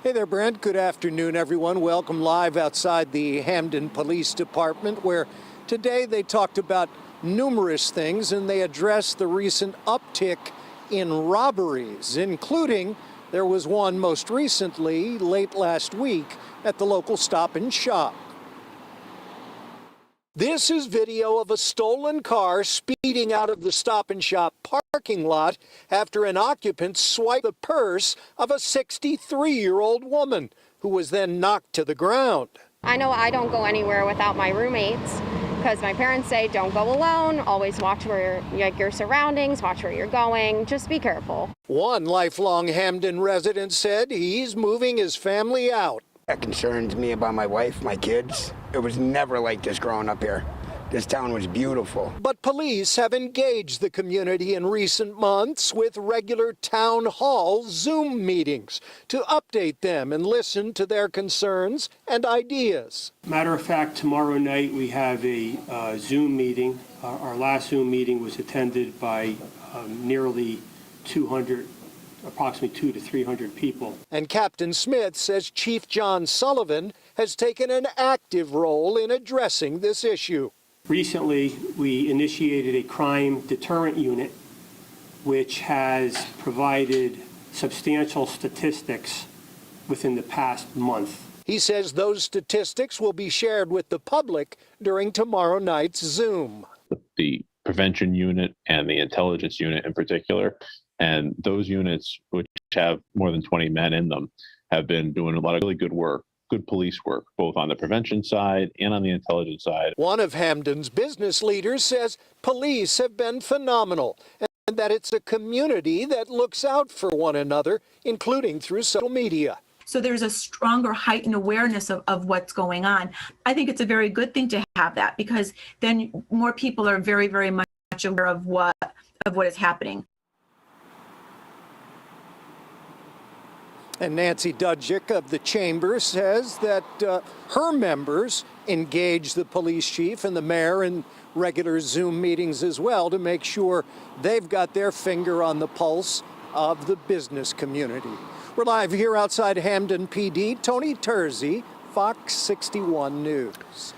Hey there, Brent. Good afternoon, everyone. Welcome live outside the Hamden Police Department, where today they talked about numerous things and they addressed the recent uptick in robberies, including there was one most recently, late last week, at the local Stop and Shop. This is video of a stolen car speeding out of the Stop and Shop parking lot after an occupant swiped the purse of a 63-year-old woman who was then knocked to the ground. I know I don't go anywhere without my roommates because my parents say don't go alone, always watch your surroundings, watch where you're going, just be careful. One lifelong Hamden resident said he's moving his family out. That concerns me about my wife, my kids. It was never like this growing up here. This town was beautiful. But police have engaged the community in recent months with regular town hall Zoom meetings to update them and listen to their concerns and ideas. Matter of fact, tomorrow night we have a Zoom meeting. Our last Zoom meeting was attended by nearly 200, approximately 200 to 300 people. And Captain Smith says Chief John Sullivan has taken an active role in addressing this issue. Recently, we initiated a crime deterrent unit, which has provided substantial statistics within the past month. He says those statistics will be shared with the public during tomorrow night's Zoom. The prevention unit and the intelligence unit in particular, and those units, which have more than 20 men in them, have been doing a lot of really good work. Good police work, both on the prevention side and on the intelligence side. One of Hamden's business leaders says police have been phenomenal and that it's a community that looks out for one another, including through social media. So there's a stronger heightened awareness of what's going on. I think it's a very good thing to have that because then more people are very, very much aware of what is happening. And Nancy Dudzik of the Chamber says that her members engage the police chief and the mayor in regular Zoom meetings as well to make sure they've got their finger on the pulse of the business community. We're live here outside Hamden PD. Tony Terzi, Fox 61 News.